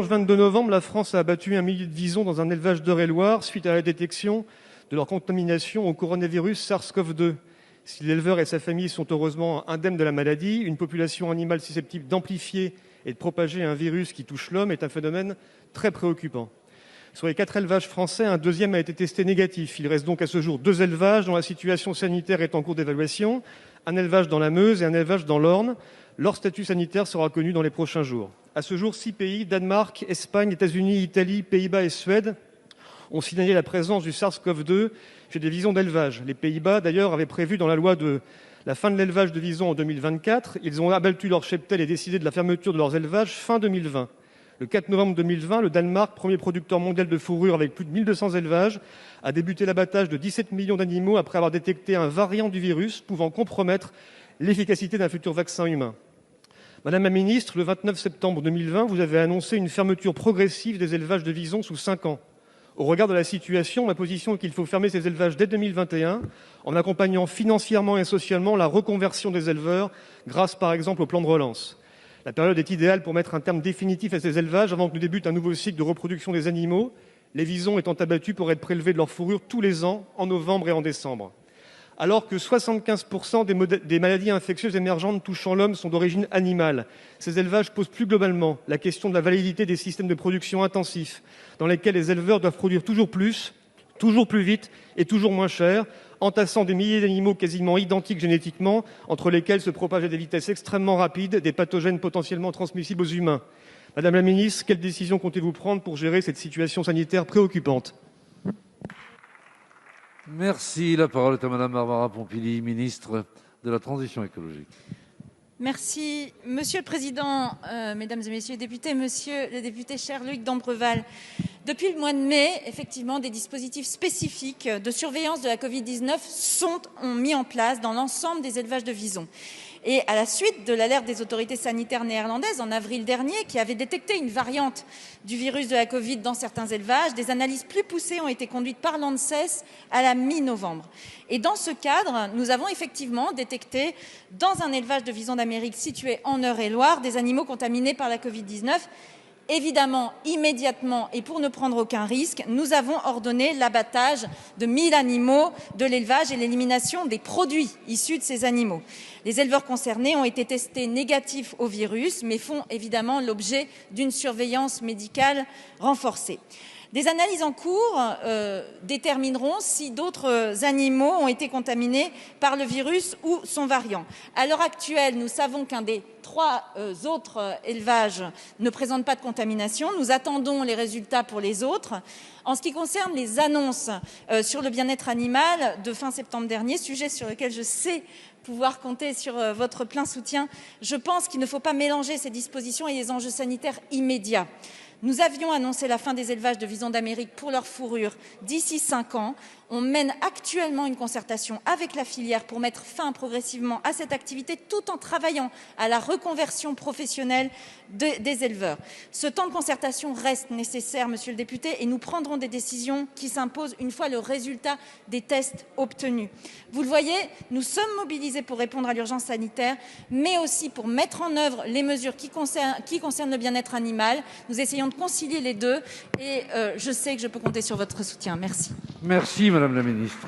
Le 22 novembre, la France a abattu un millier de visons dans un élevage d'Eure-et-Loir suite à la détection de leur contamination au coronavirus SARS-CoV-2. Si l'éleveur et sa famille sont heureusement indemnes de la maladie, une population animale susceptible d'amplifier et de propager un virus qui touche l'homme est un phénomène très préoccupant. Sur les 4 élevages français, un deuxième a été testé négatif. Il reste donc à ce jour 2 élevages dont la situation sanitaire est en cours d'évaluation, un élevage dans la Meuse et un élevage dans l'Orne. Leur statut sanitaire sera connu dans les prochains jours. À ce jour, 6 pays, Danemark, Espagne, États-Unis, Italie, Pays-Bas et Suède, ont signalé la présence du SARS-CoV-2 chez des visons d'élevage. Les Pays-Bas, d'ailleurs, avaient prévu dans la loi la fin de l'élevage de visons en 2024. Ils ont abattu leur cheptel et décidé de la fermeture de leurs élevages fin 2020. Le 4 novembre 2020, le Danemark, premier producteur mondial de fourrure avec plus de 1200 élevages, a débuté l'abattage de 17 millions d'animaux après avoir détecté un variant du virus pouvant compromettre l'efficacité d'un futur vaccin humain. Madame la ministre, le 29 septembre 2020, vous avez annoncé une fermeture progressive des élevages de visons sous 5 ans. Au regard de la situation, ma position est qu'il faut fermer ces élevages dès 2021 en accompagnant financièrement et socialement la reconversion des éleveurs grâce par exemple au plan de relance. La période est idéale pour mettre un terme définitif à ces élevages avant que ne débute un nouveau cycle de reproduction des animaux, les visons étant abattus pour être prélevés de leur fourrure tous les ans en novembre et en décembre. Alors que 75% des maladies infectieuses émergentes touchant l'homme sont d'origine animale, ces élevages posent plus globalement la question de la validité des systèmes de production intensifs, dans lesquels les éleveurs doivent produire toujours plus vite et toujours moins cher, entassant des milliers d'animaux quasiment identiques génétiquement, entre lesquels se propagent à des vitesses extrêmement rapides des pathogènes potentiellement transmissibles aux humains. Madame la ministre, quelles décisions comptez-vous prendre pour gérer cette situation sanitaire préoccupante ? Merci. La parole est à Madame Barbara Pompili, ministre de la Transition écologique. Merci. Monsieur le Président, Mesdames et Messieurs les députés, Monsieur le député cher Luc d'Ambreval, depuis le mois de mai, effectivement, des dispositifs spécifiques de surveillance de la Covid-19 ont mis en place dans l'ensemble des élevages de visons. Et à la suite de l'alerte des autorités sanitaires néerlandaises en avril dernier, qui avait détecté une variante du virus de la Covid dans certains élevages, des analyses plus poussées ont été conduites par l'ANSES à la mi-novembre. Et dans ce cadre, nous avons effectivement détecté dans un élevage de visons d'Amérique situé en Eure-et-Loir des animaux contaminés par la Covid-19. Évidemment, immédiatement et pour ne prendre aucun risque, nous avons ordonné l'abattage de 1000 animaux de l'élevage et l'élimination des produits issus de ces animaux. Les éleveurs concernés ont été testés négatifs au virus, mais font évidemment l'objet d'une surveillance médicale renforcée. Des analyses en cours détermineront si d'autres animaux ont été contaminés par le virus ou son variant. À l'heure actuelle, nous savons qu'un des 3 autres élevages ne présente pas de contamination. Nous attendons les résultats pour les autres. En ce qui concerne les annonces sur le bien-être animal de fin septembre dernier, sujet sur lequel je sais pouvoir compter sur votre plein soutien, je pense qu'il ne faut pas mélanger ces dispositions et les enjeux sanitaires immédiats. Nous avions annoncé la fin des élevages de visons d'Amérique pour leur fourrure d'ici 5 ans. On mène actuellement une concertation avec la filière pour mettre fin progressivement à cette activité tout en travaillant à la reconversion professionnelle des éleveurs. Ce temps de concertation reste nécessaire, monsieur le député, et nous prendrons des décisions qui s'imposent une fois le résultat des tests obtenus. Vous le voyez, nous sommes mobilisés pour répondre à l'urgence sanitaire, mais aussi pour mettre en œuvre les mesures qui concernent le bien-être animal. Nous essayons de concilier les deux et je sais que je peux compter sur votre soutien. Merci. Merci, Madame la Ministre.